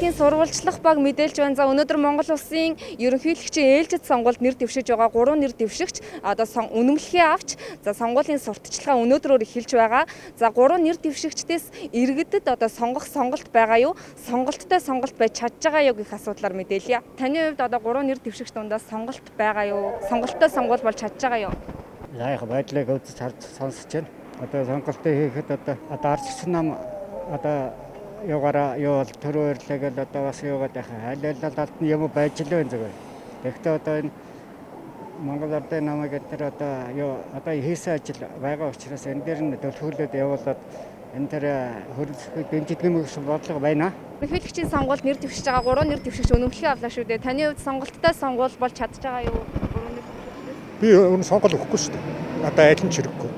сонгуулийн сурвалжлах баг мэдээлж байна. За өнөөдөр Монгол Улсын ерөнхийлөгчийн ээлжид сонгуульд нэр дэвшиж байгаа 3 нэр дэвшигч одоо үнэмлэхээ авч за сонгуулийн сурталчилгаа өнөөдрөөр эхэлж байгаа. За 3 нэр дэвшигчдээс иргэдэд одоо сонгох сонголт байгаа юу? Сонголттой сонголт байж чадж байгаа юу гэх асуудлаар мэдээлье. Таны хувьд одоо 3 нэр дэвшигч дундаас сонголт байгаа юу? Сонголттой сонгуул болж чадж байгаа юу? Яг байдлыг үзэж харж сонсож байна. Одоо сонголтыг хийхэд одоо арчсан нам одоо юугаараа юу бол төрөө ирлээ гэл одоо бас юугаад яхаа хайлайлалт нь юм байж л байна зүгээр. Тэгэхдээ одоо энэ Монгол Ардын намайг гэдэг одоо юу одоо хийсэн ажил байгаа учраас энэ дээр нь төлөвлөлөд явуулаад энэ тэр хөрөлцөхөд дэмжих юм шиг бодлого байна. Ерөнхийлөгчийн сонгуульд нэр дэвшиж байгаа 3 нэр дэвшигч үнэмлэхээ авлаа шүү дээ. Таны хувьд сонголттой сонгуул болж чадж байгаа юу? 3 нэр дэвшигчдээс. Би өнө сонгол өгөхгүй шүү дээ. Одоо аль нь ч хэрэггүй.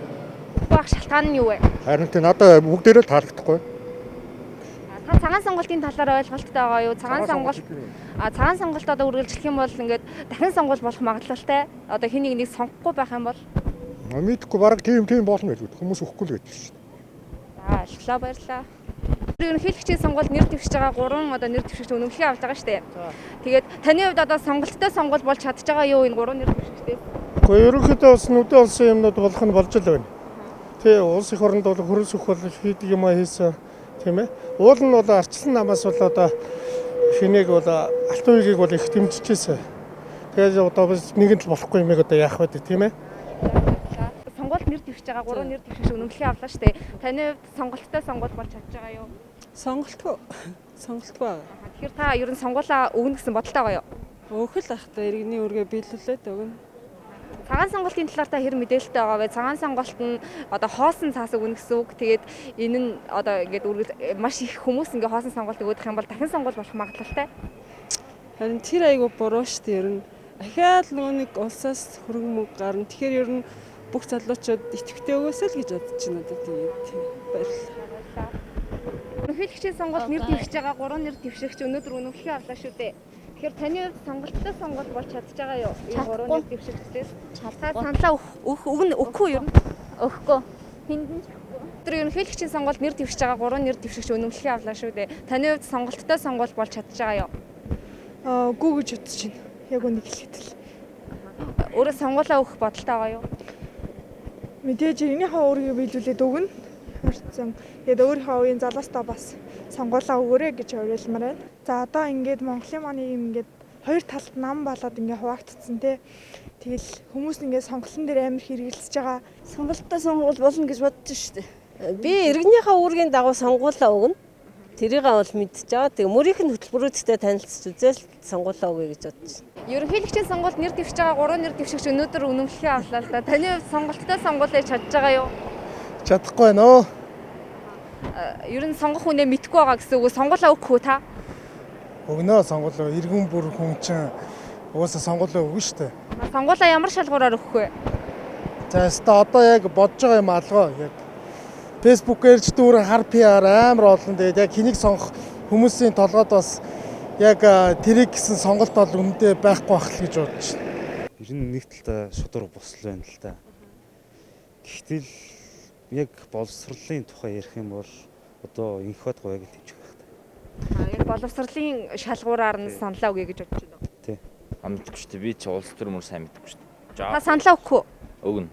Багш шалтгаан нь юу вэ? Харин тийм надад бүгдээрээ л таалагдахгүй. Цагаан сонголтын талаар ойлголттой байгаа юу? Цагаан сонголт одоо үргэлжлэх юм бол ингээд дахин сонгуул болох магадлалтай. Одоо хэн нэг сонгохгүй байх юм бол Мэдхгүй бараг тийм болно гэж хүмүүс өгөхгүй л гэдэг шүү дээ. за алглаа баярлаа. Ерөнхийлөгчийн сонгуульд нэр дэвшиж байгаа 3 одоо нэр дэвшигч үнэмлэхээ авч байгаа шүү дээ. Тэгээд таны хувьд одоо сонголттой сонгуул болж чадж байгаа юу энэ 3 нэр дэвшигчдээс? Гэхдээ ерөнхийдөө бас нүдэн улсын юмнууд болох нь болж л байна. Тэ улс их оронд бол хөрөлсөх бол хийдэг юм а хийсэн тийм ээ. Уул нь бол арчсан намаас бол одоо шинийг бол алтан үеийг бол их дэмжижсэн. Тэгээд одоо бас нэгэн л болохгүй юмэг одоо яах вэ тийм ээ. Сонгуульд нэр дэвшиж байгаа 3 нэр дэвшигч үнэмлэхээ авлаа шүү дээ. Таны хувьд сонголттой сонгуул болж чадж байгаа юу? Сонголтгүй байгаа. Тэгэхээр та ер нь сонгуулаа өгнө гэсэн бодолтой байгаа юу? Өөх л ах та иргэний үргээ биелүүлээд өгнө. Цагаан сонголтын талаар та хэр мэдээлэлтэй байгаа вэ? Цагаан сонголт нь одоо хоосон цаас өгнө гэсэн үг. Тэгээд энэ нь одоо ингээд маш их хүмүүс ингээд хоосон сонголт өгөх юм бол дахин сонгуул болох магадлалтай. Харин тэр айгу буруу шүү дээ. Ер нь ахиад нөгөө нэг улсаас хөрөнгө мөнгө гарна. Тэгэхээр ер нь бүх залуучууд идэвхтэй өгөөсэй л гэж бодож байна одоо тийм баярлалаа. Ерөнхийлөгчийн сонгуульд нэр дэвшиж байгаа 3 нэр дэвшигч өнөөдөр үнэмлэхээ авлаа шүү дээ. Тэгэхээр таны хувьд сонголттой сонгуул болж чадж байгаа юу? Энэ 3 нэр дэвшигчдээс та саналаа өгөхгүй юу? Өгөхгүй. Хиндэн ч өгөхгүй. Тэр ерөнхийлөгчийн сонгуульд нэр дэвшиж байгаа 3 нэр дэвшигч үнэмлэхээ авлаа шүү дээ. Таны хувьд сонголттой сонгуул болж чадж байгаа юу? Үгүй гэж бодож байна. Яг үнийг хэлэхэд л. Өөрөө сонгуулаа өгөх бодолтой байгаа юу? Мэдээж энийхээ өөрийгөө биелүүлээд өгнө. Харцсан. Тэгээд өөрийнхөө үеийн залуустаа бас сонгуулаа өгөөрэй гэж уриалмаар байна. За одоо ингээд Монголын маань ингээд хоёр талд нам болоод ингээд хуваагдсан те. Тэгэл хүмүүс ингээд сонголтын дээр амар хэрэгэлцэж байгаа. Сонголттой сонгуул болно гэж бодож штэ. Би иргэнийхээ үүргийн дагуу сонгуулаа өгнө. Тэрийг бол мэдчихэж байгаа. Тэгээ мөрийнх нь хөтөлбөрүүдтэй танилцж үзэл сонгуулаа өгье гэж бодож байна. Ерөнхийлөгчийн сонгуульд нэр дэвшиж байгаа 3 нэр дэвшигч өнөөдөр үнэмлэхээ авлаа л да. Таны хувьд сонголттой сонгуул хийж чадж байгаа юу? Чадахгүй байна оо. Ер нь сонгох үнэ мэдгүй байгаа гэсэн үг. Сонгуулаа өгөх үү та? Өгнөө сонгуулаа иргэн бүр хүн чинь угаасаа сонгуулаа өгнө шүү дээ. Сонгуулаа ямар шалгуураар өгөх вэ? За одоо яг бодож байгаа юм алгаа яг Facebook-ээр ч дүүрэн хар PR амар олон тэгээд яг хэнийг сонгох хүмүүсийн толгойд бас яг тэрийг гэсэн сонголт бол үнэндээ байхгүй байх л гэж бодож байна. Ер нь нэг талдаа шудраг босол байна л да. Гэхдээ яг боловсролын тухай ярих юм бол одоо инхот гоёг тэмцэх байх та. Яг боловсролын шалгуураар нь саналаа өгье гэж бодож байна. Тий. Мэдгүй шүү дээ. Би ч улс төр мөр сайн мэдгүй шүү дээ. Та саналаа өгөх үү? Өгнө.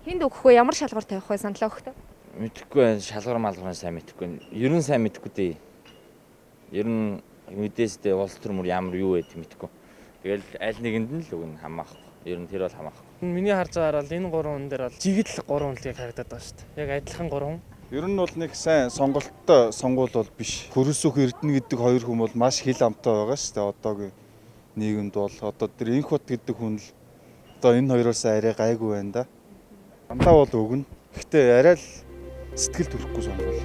Хинд өгөх вэ? Ямар шалгуур тавих вэ саналаа өгөхдөө? Мэдгүй шалгуур малгарын сайн мэдгүй. Ер нь сайн мэдгүй дээ. Ер нь мэдээсдээ улс төр мөр ямар юу гэдэг мэдгүй. Тэгэл аль нэгэнд нь л өгнө хамаахгүй. Ер нь тэр бол хамаахгүй. Миний харж байгаагаар л энэ 3 хүн дээр бол жигэл 3 хүн л харагдаад байгаа шүү дээ. Яг адилхан 3 хүн. Ер нь бол нэг сайн сонголттой сонгуул бол биш. Хөрөсөх Эрдэнэ гэдэг хоёр хүн бол маш хил амтай байгаа шүү дээ. Одоогийн нийгэмд бол одоо тэр Инхот гэдэг хүн л одоо энэ хоёроос арай гайгүй байна да. Амтаа бол өгнө. Гэхдээ арай л сэтгэл төрөхгүй сонгуул.